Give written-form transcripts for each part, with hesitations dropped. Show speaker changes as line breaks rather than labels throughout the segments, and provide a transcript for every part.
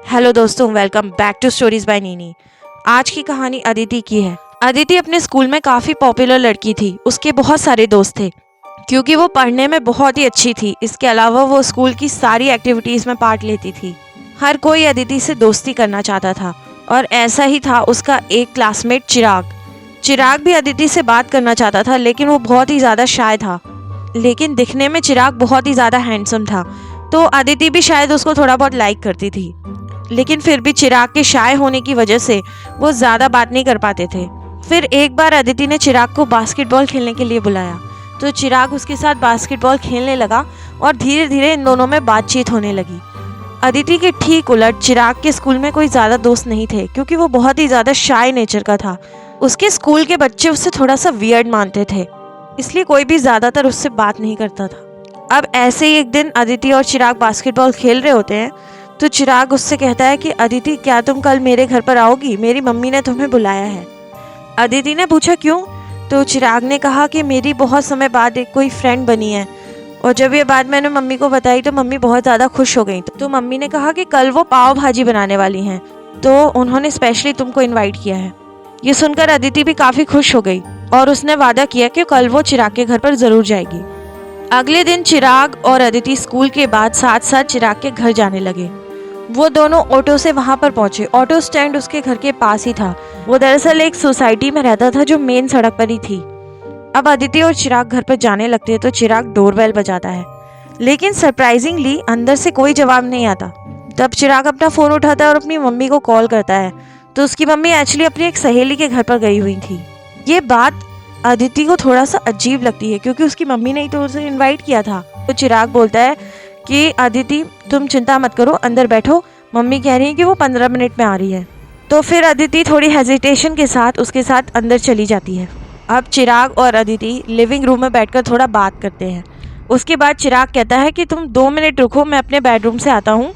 Hello दोस्तों, welcome back to stories by Nini. आज की कहानी अदिति की है। अदिति अपने स्कूल में काफ़ी पॉपुलर लड़की थी। उसके बहुत सारे दोस्त थे क्योंकि वो पढ़ने में बहुत ही अच्छी थी। इसके अलावा वो स्कूल की सारी एक्टिविटीज़ में पार्ट लेती थी। हर कोई अदिति से दोस्ती करना चाहता था और ऐसा ही था उसका एक क्लासमेट चिराग। चिराग भी अदिति से बात करना चाहता था, लेकिन वो बहुत ही ज़्यादा शाय था। लेकिन दिखने में चिराग बहुत ही ज़्यादा हैंडसम था, तो अदिति भी शायद उसको थोड़ा बहुत लाइक करती थी। लेकिन फिर भी चिराग के शाय होने की वजह से वो ज़्यादा बात नहीं कर पाते थे। फिर एक बार अदिति ने चिराग को बास्केटबॉल खेलने के लिए बुलाया, तो चिराग उसके साथ बास्केटबॉल खेलने लगा और धीरे धीरे इन दोनों में बातचीत होने लगी। अदिति के ठीक उलट चिराग के स्कूल में कोई ज़्यादा दोस्त नहीं थे, क्योंकि वो बहुत ही ज़्यादा शाय नेचर का था। उसके स्कूल के बच्चे उससे थोड़ा सा वियर्ड मानते थे, इसलिए कोई भी ज़्यादातर उससे बात नहीं करता था। अब ऐसे ही एक दिन अदिति और चिराग बास्केटबॉल खेल रहे होते हैं, तो चिराग उससे कहता है कि अदिति, क्या तुम कल मेरे घर पर आओगी? मेरी मम्मी ने तुम्हें बुलाया है। अदिति ने पूछा क्यों? तो चिराग ने कहा कि मेरी बहुत समय बाद एक कोई फ्रेंड बनी है, और जब ये बात मैंने मम्मी को बताई तो मम्मी बहुत ज़्यादा खुश हो गई। तो मम्मी ने कहा कि कल वो पाव भाजी बनाने वाली हैं, तो उन्होंने स्पेशली तुमको इन्वाइट किया है। ये सुनकर अदिति भी काफ़ी खुश हो गई और उसने वादा किया कि कल वो चिराग के घर पर ज़रूर जाएगी। अगले दिन चिराग और अदिति स्कूल के बाद साथ साथ चिराग के घर जाने लगे। वो दोनों ऑटो से वहां पर पहुंचे। ऑटो स्टैंड उसके घर के पास ही था। वो दरअसल एक सोसाइटी में रहता था जो मेन सड़क पर ही थी। अब अदिति और चिराग घर पर जाने लगते हैं तो चिराग डोरबेल बजाता है, लेकिन सरप्राइजिंगली अंदर से कोई जवाब नहीं आता। तब चिराग अपना फ़ोन उठाता है और अपनी मम्मी को कॉल करता है, तो उसकी मम्मी एक्चुअली अपनी एक सहेली के घर पर गई हुई थी। ये बात अदिति को थोड़ा सा अजीब लगती है, क्योंकि उसकी मम्मी ने ही तो उसे इन्वाइट किया था। तो चिराग बोलता है कि अदिति, तुम चिंता मत करो, अंदर बैठो, मम्मी कह रही है कि वो 15 मिनट में आ रही है। तो फिर अदिति थोड़ी हेजिटेशन के साथ उसके साथ अंदर चली जाती है। अब चिराग और अदिति लिविंग रूम में बैठकर थोड़ा बात करते हैं। उसके बाद चिराग कहता है कि तुम 2 मिनट रुको, मैं अपने बेडरूम से आता हूँ,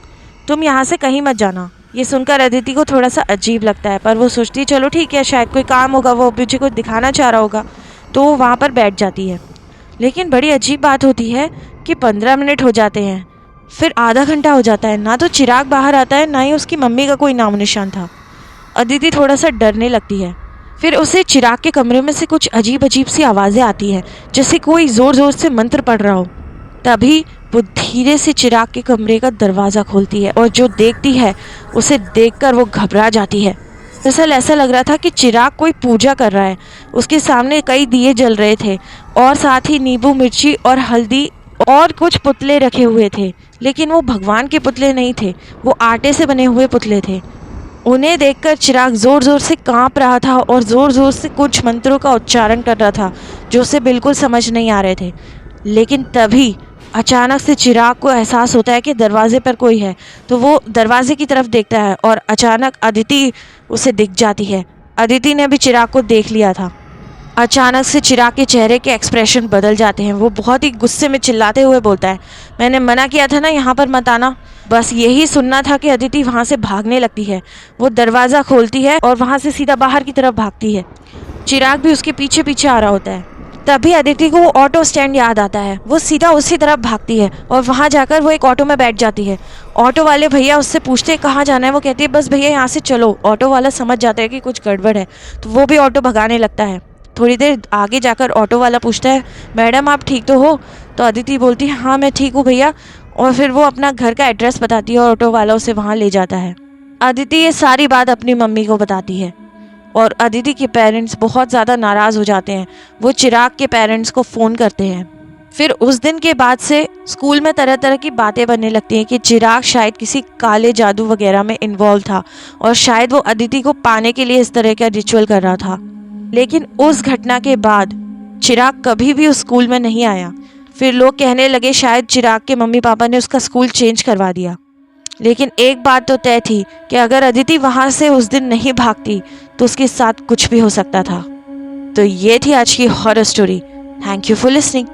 तुम यहाँ से कहीं मत जाना। ये सुनकर अदिति को थोड़ा सा अजीब लगता है, पर वो सोचती है चलो ठीक है, शायद कोई काम होगा, वो मुझे कुछ दिखाना चाह रहा होगा, तो वो वहाँ पर बैठ जाती है। लेकिन बड़ी अजीब बात होती है कि 15 मिनट हो जाते हैं, फिर आधा घंटा हो जाता है, ना तो चिराग बाहर आता है, ना ही उसकी मम्मी का कोई नाम निशान था। अदिति थोड़ा सा डरने लगती है। फिर उसे चिराग के कमरे में से कुछ अजीब अजीब सी आवाज़ें आती हैं, जैसे कोई ज़ोर ज़ोर से मंत्र पढ़ रहा हो। तभी वो धीरे से चिराग के कमरे का दरवाज़ा खोलती है, और जो देखती है उसे देखकर वो घबरा जाती है। दरअसल ऐसा लग रहा था कि चिराग कोई पूजा कर रहा है। उसके सामने कई दिए जल रहे थे, और साथ ही नींबू मिर्ची और हल्दी और कुछ पुतले रखे हुए थे। लेकिन वो भगवान के पुतले नहीं थे, वो आटे से बने हुए पुतले थे। उन्हें देखकर चिराग ज़ोर ज़ोर से कांप रहा था और ज़ोर ज़ोर से कुछ मंत्रों का उच्चारण कर रहा था, जो उसे बिल्कुल समझ नहीं आ रहे थे। लेकिन तभी अचानक से चिराग को एहसास होता है कि दरवाजे पर कोई है, तो वो दरवाजे की तरफ देखता है और अचानक अदिति उसे दिख जाती है। अदिति ने भी चिराग को देख लिया था। अचानक से चिराग के चेहरे के एक्सप्रेशन बदल जाते हैं। वो बहुत ही गुस्से में चिल्लाते हुए बोलता है, मैंने मना किया था ना यहाँ पर मत आना। बस यही सुनना था कि अदिति वहाँ से भागने लगती है। वो दरवाज़ा खोलती है और वहाँ से सीधा बाहर की तरफ भागती है। चिराग भी उसके पीछे पीछे आ रहा होता है। तभी अदिति को वो ऑटो स्टैंड याद आता है। वो सीधा उसी तरफ भागती है और वहाँ जाकर वो एक ऑटो में बैठ जाती है। ऑटो वाले भैया उससे पूछते हैं कहाँ जाना है। वो कहती है बस भैया यहाँ से चलो। ऑटो वाला समझ जाता है कि कुछ गड़बड़ है, तो वो भी ऑटो भगाने लगता है। थोड़ी देर आगे जाकर ऑटो वाला पूछता है, मैडम आप ठीक तो हो? तो अदिति बोलती है हाँ मैं ठीक हूँ भैया, और फिर वो अपना घर का एड्रेस बताती है और ऑटो वाला उसे वहाँ ले जाता है। अदिति ये सारी बात अपनी मम्मी को बताती है, और अदिति के पेरेंट्स बहुत ज़्यादा नाराज़ हो जाते हैं। वो चिराग के पेरेंट्स को फ़ोन करते हैं। फिर उस दिन के बाद से स्कूल में तरह तरह की बातें बनने लगती हैं कि चिराग शायद किसी काले जादू वगैरह में इन्वॉल्व था, और शायद वो अदिति को पाने के लिए इस तरह का रिचुअल कर रहा था। लेकिन उस घटना के बाद चिराग कभी भी उस स्कूल में नहीं आया। फिर लोग कहने लगे शायद चिराग के मम्मी पापा ने उसका स्कूल चेंज करवा दिया। लेकिन एक बात तो तय थी कि अगर अदिति वहाँ से उस दिन नहीं भागती तो उसके साथ कुछ भी हो सकता था। तो ये थी आज की horror story. Thank you for listening.